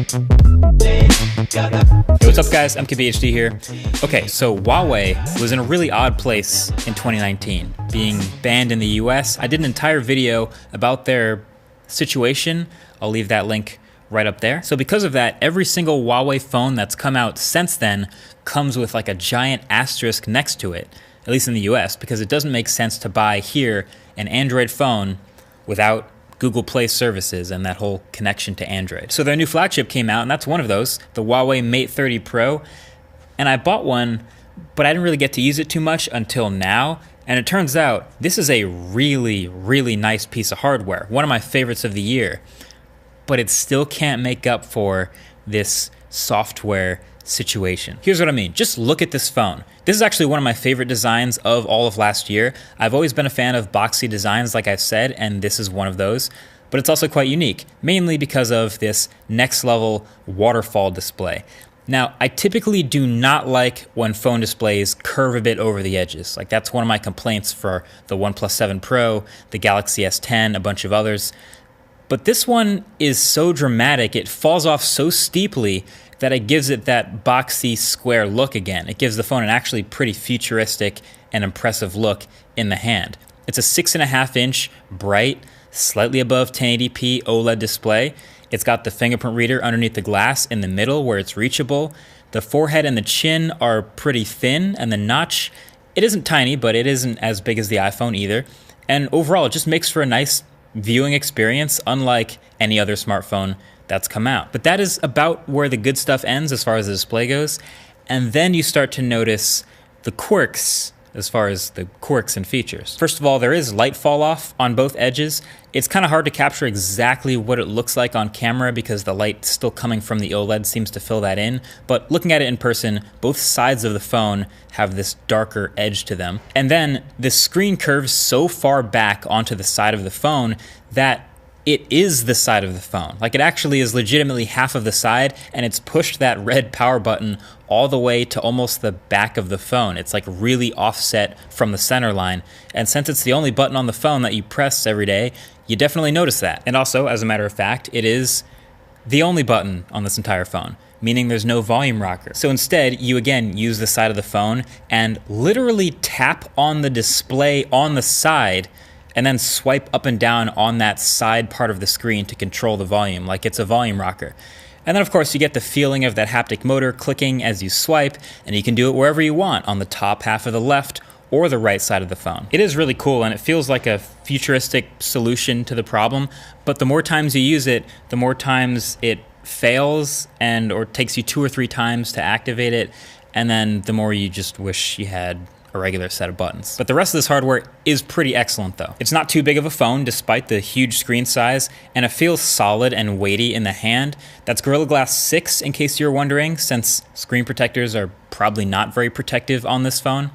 Hey, what's up guys, mp4 here. Okay, so Huawei was in a really odd place in 2019, being banned in the US. I did an entire video about their situation. I'll leave that link right up there. So because of that, every single Huawei phone that's come out since then comes with like a giant asterisk next to it, at least in the US, because it doesn't make sense to buy here an Android phone without Google Play services and that whole connection to Android. So their new flagship came out, and that's one of those, the Huawei Mate 30 Pro. And I bought one, but I didn't really get to use it too much until now. And it turns out this is a really, really nice piece of hardware, one of my favorites of the year. But it still can't make up for this software situation. Here's what I mean. Just look at this phone. This is actually one of my favorite designs of all of last year. I've always been a fan of boxy designs, like I've said, and this is one of those. But it's also quite unique, mainly because of this next level waterfall display. Now, I typically do not like when phone displays curve a bit over the edges. Like, that's one of my complaints for the OnePlus 7 Pro, the Galaxy S10, a bunch of others. But this one is so dramatic, it falls off so steeply that it gives it that boxy square look again. It gives the phone an actually pretty futuristic and impressive look in the hand. It's a 6.5-inch bright, slightly above 1080p OLED display. It's got the fingerprint reader underneath the glass in the middle where it's reachable. The forehead and the chin are pretty thin, and the notch, it isn't tiny, but it isn't as big as the iPhone either. And overall, it just makes for a nice viewing experience, unlike any other smartphone that's come out. But that is about where the good stuff ends as far as the display goes. And then you start to notice the quirks as far as the quirks and features. First of all, there is light fall off on both edges. It's kind of hard to capture exactly what it looks like on camera because the light still coming from the OLED seems to fill that in. But looking at it in person, both sides of the phone have this darker edge to them. And then the screen curves so far back onto the side of the phone that it is the side of the phone. Like, it actually is legitimately half of the side, and it's pushed that red power button all the way to almost the back of the phone. It's like really offset from the center line. And since it's the only button on the phone that you press every day, you definitely notice that. And also, as a matter of fact, it is the only button on this entire phone, meaning there's no volume rocker. So instead, you again use the side of the phone and literally tap on the display on the side and then swipe up and down on that side part of the screen to control the volume, like it's a volume rocker. And then of course you get the feeling of that haptic motor clicking as you swipe, and you can do it wherever you want, on the top half of the left or the right side of the phone. It is really cool, and it feels like a futuristic solution to the problem, but the more times you use it, the more times it fails or takes you 2 or 3 times to activate it, and then the more you just wish you had a regular set of buttons. But the rest of this hardware is pretty excellent though. It's not too big of a phone despite the huge screen size, and it feels solid and weighty in the hand. That's Gorilla Glass 6 in case you're wondering, since screen protectors are probably not very protective on this phone.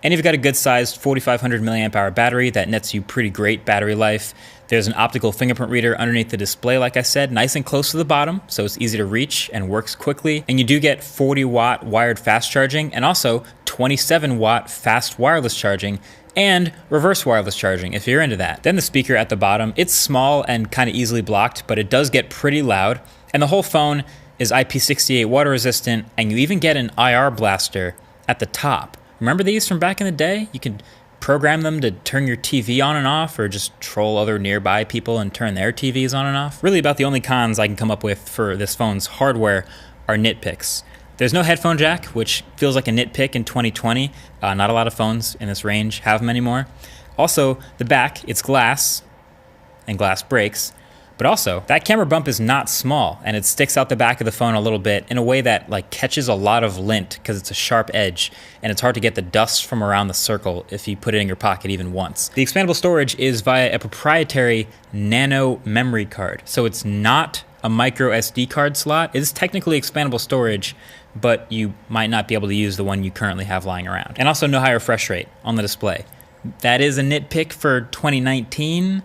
And you've got a good sized 4500 milliamp hour battery that nets you pretty great battery life. There's an optical fingerprint reader underneath the display, like I said, nice and close to the bottom, so it's easy to reach and works quickly. And you do get 40 watt wired fast charging, and also 27 watt fast wireless charging, and reverse wireless charging if you're into that. Then the speaker at the bottom, it's small and kind of easily blocked, but it does get pretty loud. And the whole phone is IP68 water resistant, and you even get an IR blaster at the top. Remember these from back in the day? You could program them to turn your TV on and off, or just troll other nearby people and turn their TVs on and off. Really about the only cons I can come up with for this phone's hardware are nitpicks. There's no headphone jack, which feels like a nitpick in 2020. Not a lot of phones in this range have them anymore. Also, the back, it's glass, and glass breaks. But also, that camera bump is not small, and it sticks out the back of the phone a little bit in a way that like catches a lot of lint because it's a sharp edge, and it's hard to get the dust from around the circle if you put it in your pocket even once. The expandable storage is via a proprietary nano memory card, so it's not a micro SD card slot. It is technically expandable storage, but you might not be able to use the one you currently have lying around. And also no high refresh rate on the display. That is a nitpick for 2019.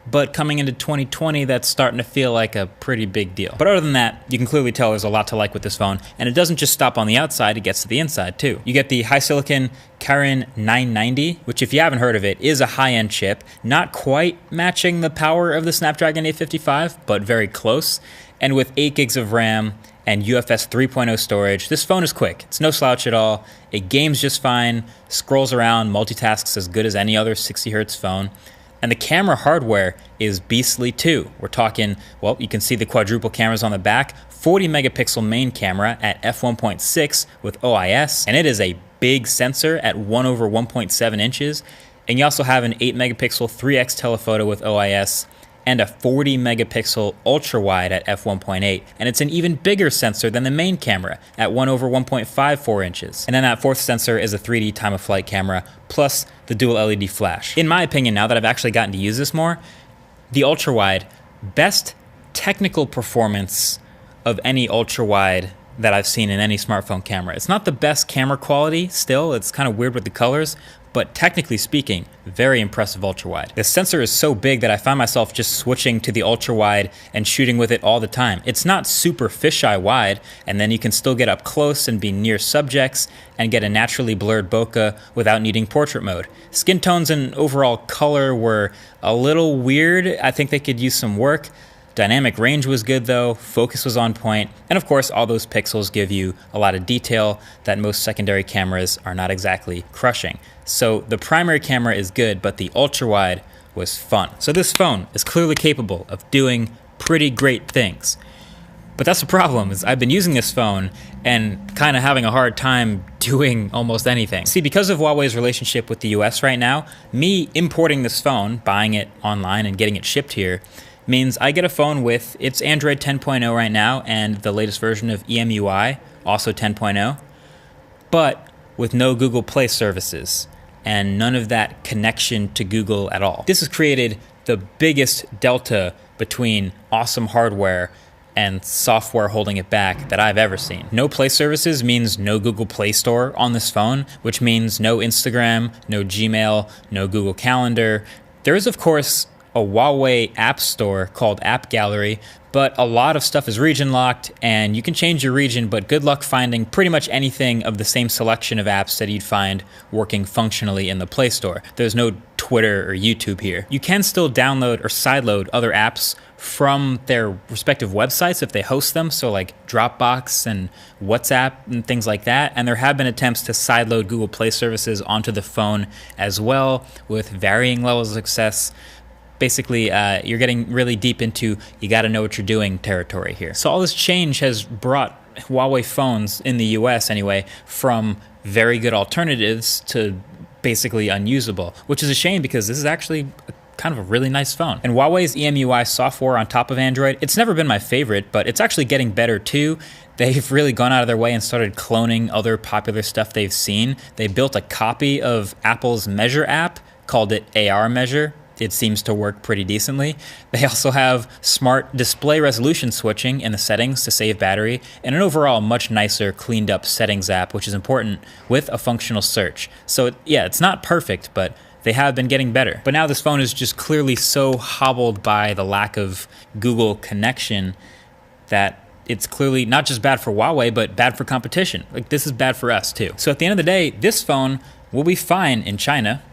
But coming into 2020, that's starting to feel like a pretty big deal. But other than that, you can clearly tell there's a lot to like with this phone, and it doesn't just stop on the outside, it gets to the inside too. You get the HiSilicon Kirin 990, which if you haven't heard of it, is a high-end chip, not quite matching the power of the Snapdragon 855, but very close. And with 8 gigs of RAM and UFS 3.0 storage, this phone is quick. It's no slouch at all. It games just fine, scrolls around, multitasks as good as any other 60 hertz phone. And the camera hardware is beastly too. We're talking, well, you can see the quadruple cameras on the back, 40 megapixel main camera at f1.6 with OIS, and it is a big sensor at 1/1.7 inches. And you also have an 8 megapixel 3x telephoto with OIS and a 40 megapixel ultra wide at f1.8. And it's an even bigger sensor than the main camera at 1/1.54 inches. And then that fourth sensor is a 3D time of flight camera plus the dual LED flash. In my opinion, now that I've actually gotten to use this more, the ultra wide, best technical performance of any ultra wide that I've seen in any smartphone camera. It's not the best camera quality still, it's kind of weird with the colors, but technically speaking, very impressive ultra wide. The sensor is so big that I find myself just switching to the ultra wide and shooting with it all the time. It's not super fisheye wide, and then you can still get up close and be near subjects and get a naturally blurred bokeh without needing portrait mode. Skin tones and overall color were a little weird. I think they could use some work. Dynamic range was good though, focus was on point, and of course all those pixels give you a lot of detail that most secondary cameras are not exactly crushing. So the primary camera is good, but the ultra wide was fun. So this phone is clearly capable of doing pretty great things. But that's the problem, is I've been using this phone and kind of having a hard time doing almost anything. See, because of Huawei's relationship with the US right now, me importing this phone, buying it online and getting it shipped here, means I get a phone with, it's Android 10.0 right now and the latest version of EMUI, also 10.0, but with no Google Play services and none of that connection to Google at all. This has created the biggest delta between awesome hardware and software holding it back that I've ever seen. No Play services means no Google Play Store on this phone, which means no Instagram, no Gmail, no Google Calendar. There is, of course, a Huawei app store called App Gallery, but a lot of stuff is region locked and you can change your region, but good luck finding pretty much anything of the same selection of apps that you'd find working functionally in the Play Store. There's no Twitter or YouTube here. You can still download or sideload other apps from their respective websites if they host them, so like Dropbox and WhatsApp and things like that. And there have been attempts to sideload Google Play services onto the phone as well with varying levels of success. Basically, you're getting really deep into you gotta know what you're doing territory here. So all this change has brought Huawei phones, in the US anyway, from very good alternatives to basically unusable, which is a shame because this is actually kind of a really nice phone. And Huawei's EMUI software on top of Android, it's never been my favorite, but it's actually getting better too. They've really gone out of their way and started cloning other popular stuff they've seen. They built a copy of Apple's Measure app, called it AR Measure. It seems to work pretty decently. They also have smart display resolution switching in the settings to save battery, and an overall much nicer, cleaned up settings app, which is important with a functional search. So yeah, it's not perfect, but they have been getting better. But now this phone is just clearly so hobbled by the lack of Google connection that it's clearly not just bad for Huawei, but bad for competition. Like, this is bad for us too. So at the end of the day, this phone will be fine in China,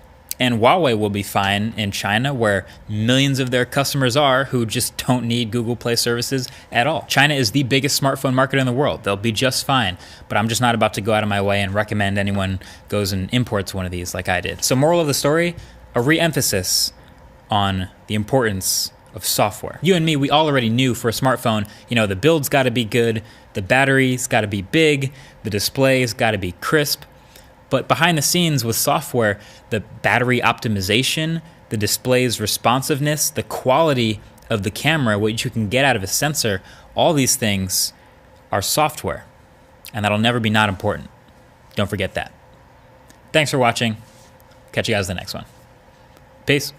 and Huawei will be fine in China, where millions of their customers are who just don't need Google Play services at all. China is the biggest smartphone market in the world. They'll be just fine, but I'm just not about to go out of my way and recommend anyone goes and imports one of these like I did. So moral of the story, a re-emphasis on the importance of software. You and me, we already knew for a smartphone, you know, the build's gotta be good, the battery's gotta be big, the display's gotta be crisp. But behind the scenes with software, the battery optimization, the display's responsiveness, the quality of the camera, what you can get out of a sensor, all these things are software. And that'll never be not important. Don't forget that. Thanks for watching. Catch you guys in the next one. Peace.